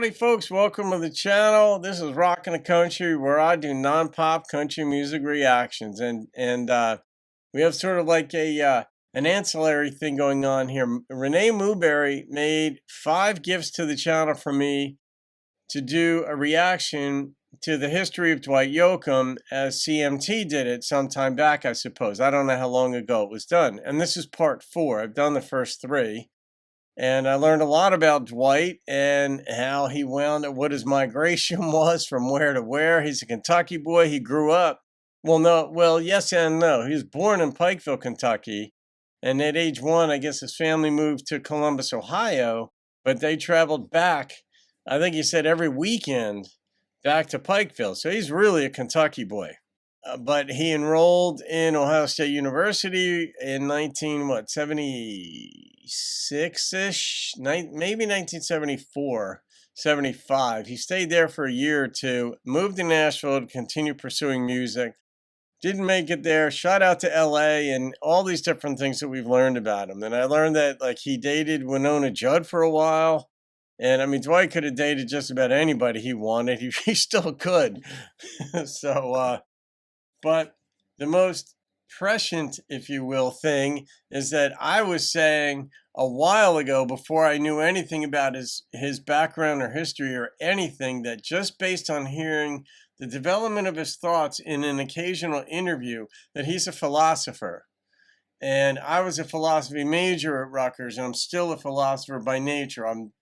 Howdy, folks. Welcome to the channel. This is Rockin' the Country, where I do non-pop country music reactions. And we have sort of like an ancillary thing going on here. Renee Mooberry made 5 gifts to the channel for me to do a reaction to the history of Dwight Yoakam as CMT did it sometime back, I suppose. I don't know how long ago it was done. And this is part 4. I've done the first 3. And I learned a lot about Dwight and how he wound up, what his migration was from where to where. He's a Kentucky boy. He grew up. Yes and no. He was born in Pikeville, Kentucky. And at age 1, I guess his family moved to Columbus, Ohio. But they traveled back, I think he said every weekend, back to Pikeville. So he's really a Kentucky boy. But he enrolled in Ohio State University in 76-ish, maybe 1974, 75. He stayed there for a year or 2, moved to Nashville to continue pursuing music. Didn't make it there, shot out to LA, and all these different things that we've learned about him. And I learned that he dated Winona Judd for a while. And I mean, Dwight could have dated just about anybody he wanted. He still could. But the most prescient, if you will, thing is that I was saying a while ago, before I knew anything about his background or history or anything, that just based on hearing the development of his thoughts in an occasional interview, that he's a philosopher. And I was a philosophy major at Rutgers, and I'm still a philosopher by nature. I'm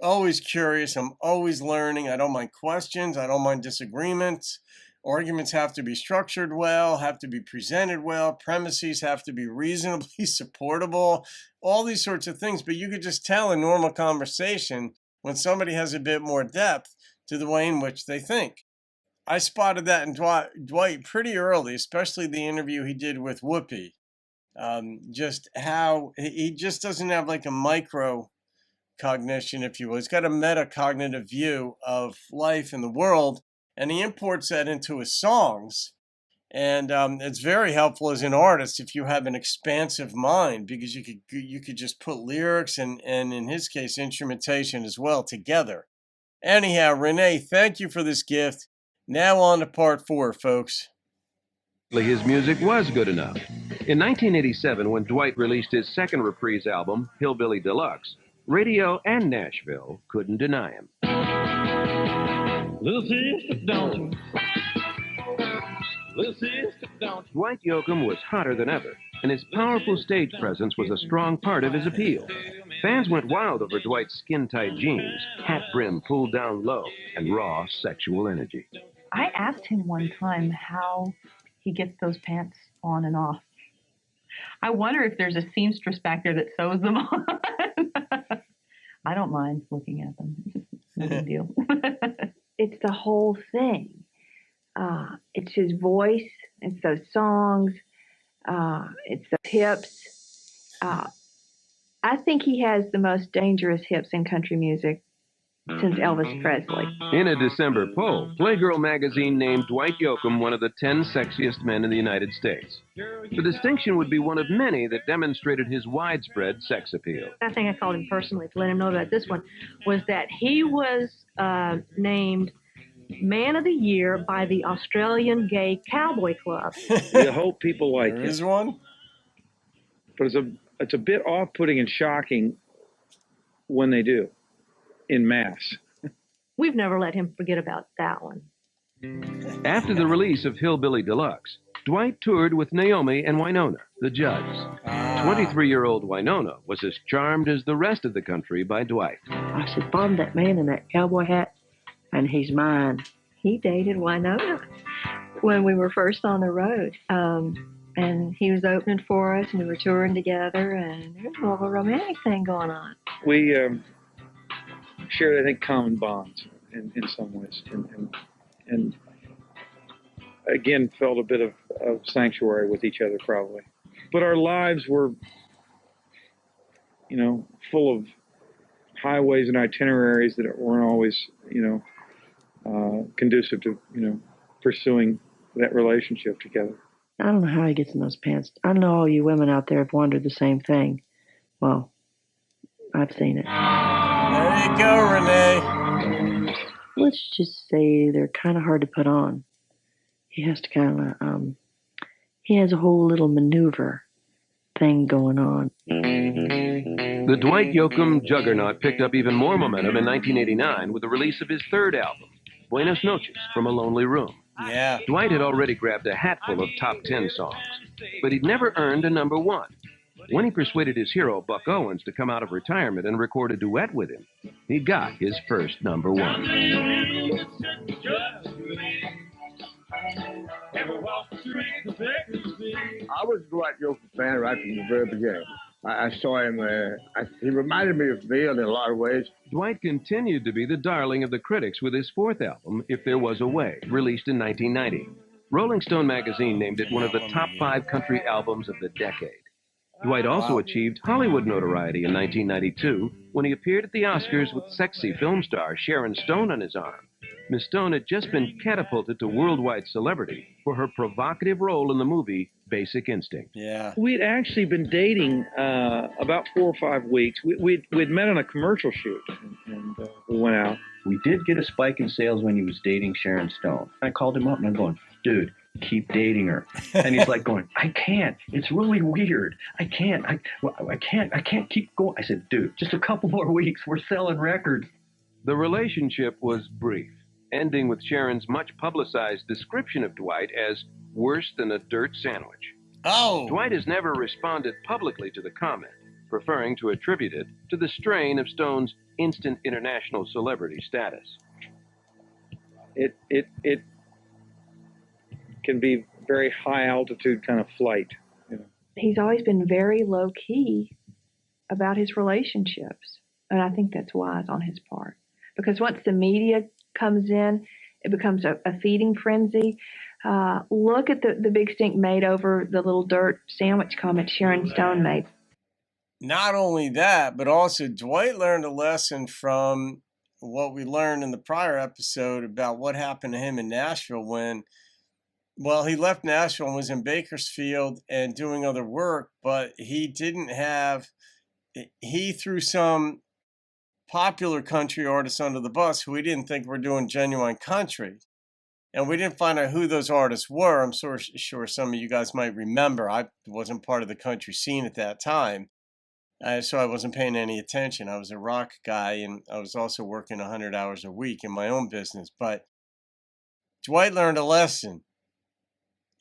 always curious. I'm always learning. I don't mind questions. I don't mind disagreements. Arguments have to be structured well, have to be presented well, premises have to be reasonably supportable, all these sorts of things. But you could just tell in normal conversation when somebody has a bit more depth to the way in which they think. I spotted that in Dwight pretty early, especially the interview he did with Whoopi. Just how he just doesn't have like a micro cognition, if you will. He's got a metacognitive view of life and the world. And he imports that into his songs. And it's very helpful as an artist if you have an expansive mind, because you could just put lyrics and in his case, instrumentation as well together. Anyhow, Renee, thank you for this gift. Now on to part 4, folks. His music was good enough. In 1987, when Dwight released his second reprise album, Hillbilly Deluxe, radio and Nashville couldn't deny him. Little sister, don't you? Little sister, don't you? Dwight Yoakam was hotter than ever, and his powerful stage presence was a strong part of his appeal. Fans went wild over Dwight's skin-tight jeans, hat brim pulled down low, and raw sexual energy. I asked him one time how he gets those pants on and off. I wonder if there's a seamstress back there that sews them on. I don't mind looking at them. No big deal. It's the whole thing. It's his voice. It's those songs. It's the hips. I think he has the most dangerous hips in country music since Elvis Presley. In a December poll, Playgirl magazine named Dwight Yoakam one of the 10 sexiest men in the United States. The distinction would be one of many that demonstrated his widespread sex appeal. I think I called him personally to let him know about this one, was that he was named Man of the Year by the Australian Gay Cowboy Club. You hope people like it. There is one? But it's a bit off-putting and shocking when they do, in mass. We've never let him forget about that one. After the release of Hillbilly Deluxe, Dwight toured with Naomi and Winona, the Judds. 23-year-old Winona was as charmed as the rest of the country by Dwight. I said, "Find that man in that cowboy hat, and he's mine." He dated Winona when we were first on the road. And he was opening for us, and we were touring together, and there was more of a romantic thing going on. We shared, I think, common bonds in some ways. And again, felt a bit of sanctuary with each other, probably. But our lives were, full of highways and itineraries that weren't always, conducive to, pursuing that relationship together. I don't know how he gets in those pants. I know all you women out there have wondered the same thing. Well, I've seen it. There Way to go, Renee. Let's just say they're kind of hard to put on. He has to kind of, he has a whole little maneuver thing going on. The Dwight Yoakam juggernaut picked up even more momentum in 1989 with the release of his third album, Buenas Noches from a Lonely Room. Yeah. Dwight had already grabbed a hatful of top 10 songs, but he'd never earned a number one. When he persuaded his hero, Buck Owens, to come out of retirement and record a duet with him, he got his first number one. I was a Dwight Yoakam fan right from the very beginning. I saw him, he reminded me of me in a lot of ways. Dwight continued to be the darling of the critics with his fourth album, If There Was a Way, released in 1990. Rolling Stone magazine named it one of the top 5 country albums of the decade. Dwight also achieved Hollywood notoriety in 1992 when he appeared at the Oscars with sexy film star Sharon Stone on his arm. Miss Stone had just been catapulted to worldwide celebrity for her provocative role in the movie Basic Instinct. Yeah. We'd actually been dating about 4 or 5 weeks. We'd met on a commercial shoot, and we went out. We did get a spike in sales when he was dating Sharon Stone. I called him up and I'm going, dude, keep dating her. And he's like going, I can't. It's really weird. I can't keep going. I said, dude, just a couple more weeks. We're selling records. The relationship was brief, ending with Sharon's much publicized description of Dwight as worse than a dirt sandwich. Oh! Dwight has never responded publicly to the comment, preferring to attribute it to the strain of Stone's instant international celebrity status. It can be very high altitude kind of flight. You know. He's always been very low key about his relationships, and I think that's wise on his part. Because once the media comes in, it becomes a feeding frenzy. Look at the big stink made over the little dirt sandwich comment Sharon Stone made. Not only that, but also Dwight learned a lesson from what we learned in the prior episode about what happened to him in Nashville when, well, he left Nashville and was in Bakersfield and doing other work, but he threw some popular country artists under the bus who we didn't think were doing genuine country. And we didn't find out who those artists were. I'm sure some of you guys might remember. I wasn't part of the country scene at that time, so I wasn't paying any attention. I was a rock guy, and I was also working 100 hours a week in my own business. But Dwight learned a lesson.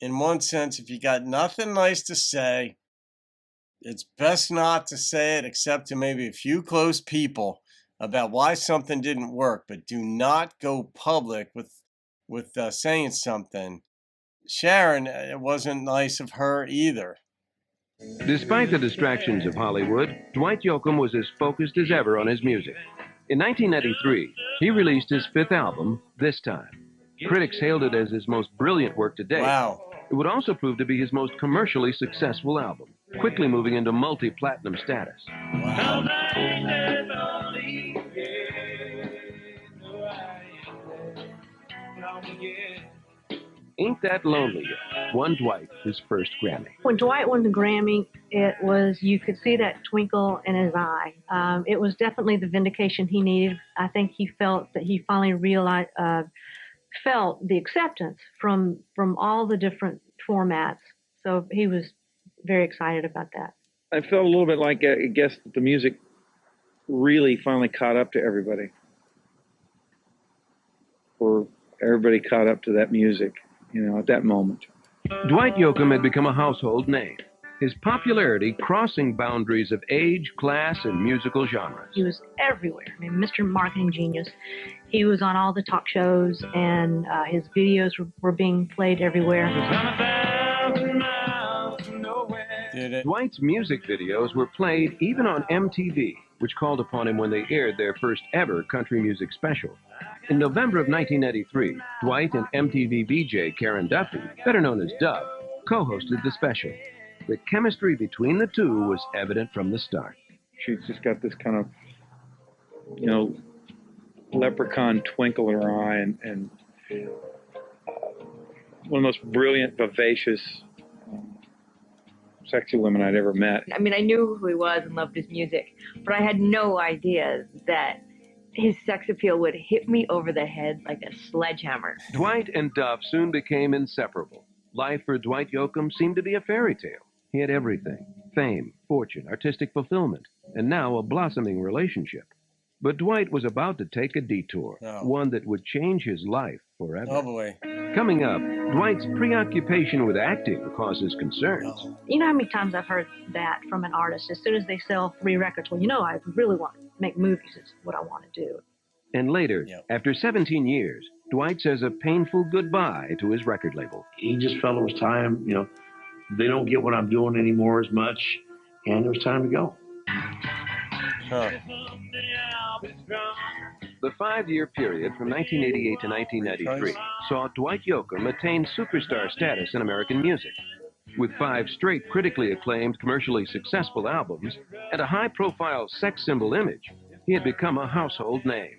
In one sense, if you got nothing nice to say, it's best not to say it except to maybe a few close people about why something didn't work, but do not go public with saying something. Sharon, it wasn't nice of her either. Despite the distractions of Hollywood, Dwight Yoakam was as focused as ever on his music. In 1993, he released his 5th album, This Time. Critics hailed it as his most brilliant work to date. Wow. It would also prove to be his most commercially successful album, quickly moving into multi-platinum status. Wow. Ain't That Lonely Yet won Dwight his first Grammy. When Dwight won the Grammy, you could see that twinkle in his eye. It was definitely the vindication he needed. I think he felt that he finally felt the acceptance from all the different formats. So he was very excited about that. I felt a little bit like, I guess, the music really finally caught up to everybody. Or everybody caught up to that music, at that moment. Dwight Yoakam had become a household name, his popularity crossing boundaries of age, class, and musical genres. He was everywhere. I mean, Mr. Marketing Genius. He was on all the talk shows, and his videos were being played everywhere. Dwight's music videos were played even on MTV, which called upon him when they aired their first ever country music special. In November of 1993, Dwight and MTV VJ Karen Duffy, better known as Dove, co-hosted the special. The chemistry between the two was evident from the start. She's just got this kind of, leprechaun twinkle in her eye, and one of the most brilliant, vivacious, sexy women I'd ever met. I mean, I knew who he was and loved his music, but I had no idea that his sex appeal would hit me over the head like a sledgehammer. Dwight and Duff soon became inseparable. Life for Dwight Yoakam seemed to be a fairy tale. He had everything: fame, fortune, artistic fulfillment, and now a blossoming relationship. But Dwight was about to take a detour, one that would change his life forever. Oh, boy. Coming up, Dwight's preoccupation with acting causes concerns. You know how many times I've heard that from an artist as soon as they sell 3 records? Well, you know, I really want to make movies. It's what I want to do. And later, after 17 years, Dwight says a painful goodbye to his record label. He just felt it was time, you know, they don't get what I'm doing anymore as much, and it was time to go. Huh. The 5-year period from 1988 to 1993 saw Dwight Yoakam attain superstar status in American music. With 5 straight critically acclaimed, commercially successful albums and a high-profile sex symbol image, he had become a household name.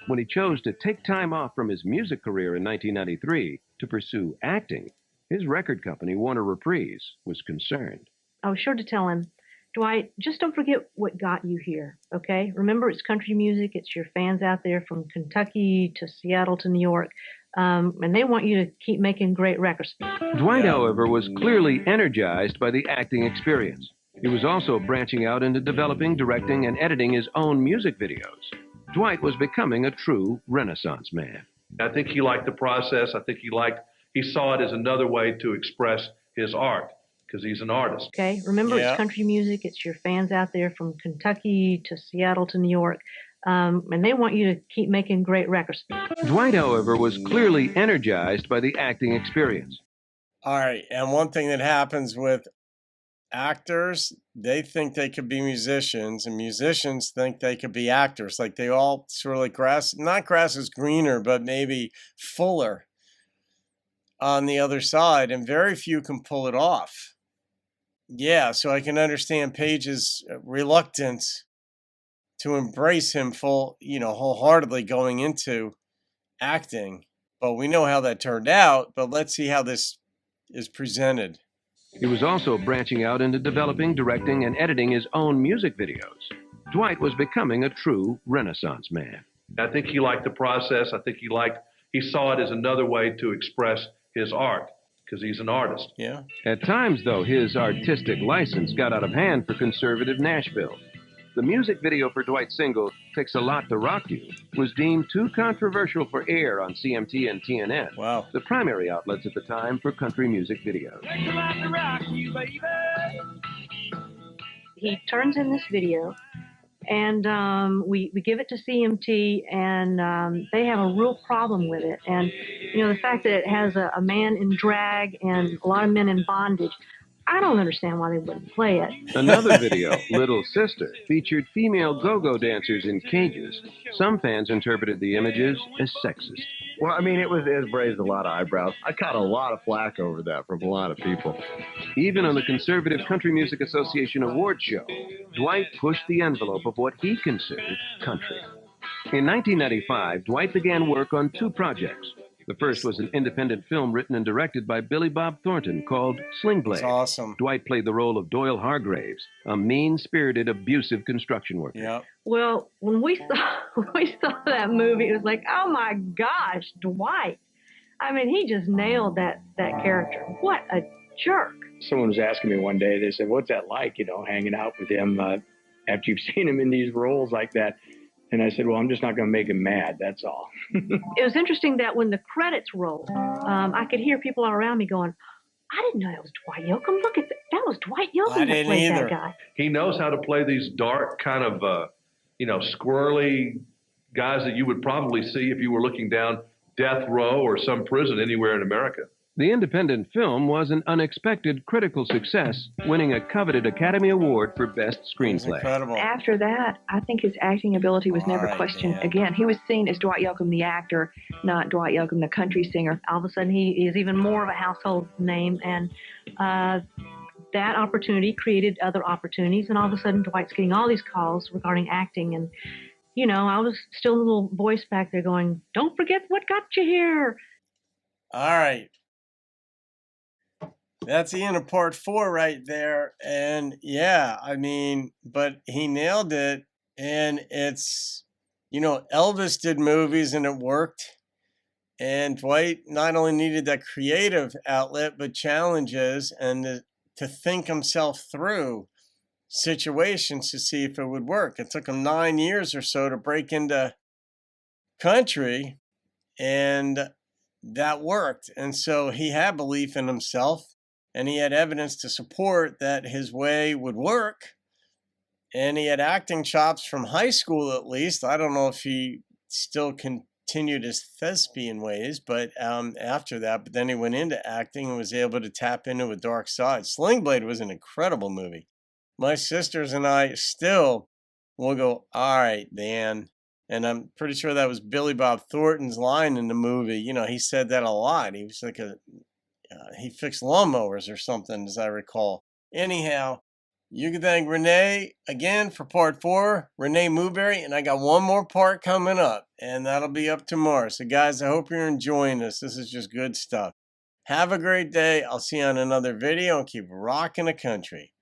When he chose to take time off from his music career in 1993 to pursue acting, his record company, Warner Reprise, was concerned. I was sure to tell him, Dwight, just don't forget what got you here, okay? Remember, it's country music. It's your fans out there from Kentucky to Seattle to New York, and they want you to keep making great records. Dwight, however, was clearly energized by the acting experience. He was also branching out into developing, directing, and editing his own music videos. Dwight was becoming a true Renaissance man. I think he liked the process. I think he saw it as another way to express his art, because he's an artist. Okay, remember, it's country music. It's your fans out there from Kentucky to Seattle to New York, and they want you to keep making great records. Dwight, however, was clearly energized by the acting experience. All right, and one thing that happens with actors, they think they could be musicians, and musicians think they could be actors. Like they all sort of like not grass is greener, but maybe fuller on the other side, and very few can pull it off. Yeah, so I can understand Page's reluctance to embrace him wholeheartedly going into acting. But we know how that turned out, but let's see how this is presented. He was also branching out into developing, directing, and editing his own music videos. Dwight was becoming a true Renaissance man. I think he liked the process. I think he saw it as another way to express his art, because he's an artist. Yeah. At times, though, his artistic license got out of hand for conservative Nashville. The music video for Dwight's single, Takes a Lot to Rock You, was deemed too controversial for air on CMT and TNN, the primary outlets at the time for country music videos. He turns in this video, and we give it to CMT, and they have a real problem with it. And, you know, the fact that it has a man in drag and a lot of men in bondage, I don't understand why they wouldn't play it. Another video, Little Sister, featured female go-go dancers in cages. Some fans interpreted the images as sexist. Well, I mean, it raised a lot of eyebrows. I caught a lot of flack over that from a lot of people. Even on the Conservative Country Music Association Awards show, Dwight pushed the envelope of what he considered country. In 1995, Dwight began work on 2 projects. The first was an independent film written and directed by Billy Bob Thornton called Sling Blade. That's awesome. Dwight played the role of Doyle Hargraves, a mean-spirited, abusive construction worker. Yep. Well, when we saw that movie, it was like, oh my gosh, Dwight. I mean, he just nailed that character. What a jerk. Someone was asking me one day, they said, what's that like, hanging out with him after you've seen him in these roles like that? And I said, well, I'm just not going to make him mad, that's all. It was interesting that when the credits rolled, I could hear people around me going, I didn't know that was Dwight Yoakam. Look at that. That was Dwight Yoakam that played that guy. He knows how to play these dark, kind of, squirrely guys that you would probably see if you were looking down death row or some prison anywhere in America. The independent film was an unexpected critical success, winning a coveted Academy Award for Best Screenplay. Incredible. After that, I think his acting ability was never questioned again. He was seen as Dwight Yoakam, the actor, not Dwight Yoakam, the country singer. All of a sudden, he is even more of a household name, and that opportunity created other opportunities, and all of a sudden, Dwight's getting all these calls regarding acting, and, I was still a little voice back there going, don't forget what got you here. All right. That's the end of part 4 right there. And yeah, I mean, but he nailed it. And it's You know, Elvis did movies and it worked. And Dwight not only needed that creative outlet, but challenges and to think himself through situations to see if it would work. It took him 9 years or so to break into country, and that worked. And so he had belief in himself, and he had evidence to support that his way would work. And he had acting chops from high school, at least. I don't know if he still continued his thespian ways, but after that, but then he went into acting and was able to tap into a dark side. Sling Blade was an incredible movie. My sisters and I still will go, all right, Dan. And I'm pretty sure that was Billy Bob Thornton's line in the movie. You know, he said that a lot. He was like he fixed lawnmowers or something, as I recall. Anyhow, you can thank Renee again for part 4, Renee Mooberry, and I got one more part coming up, and that'll be up tomorrow. So, guys, I hope you're enjoying this. This is just good stuff. Have a great day. I'll see you on another video, and keep rocking the country.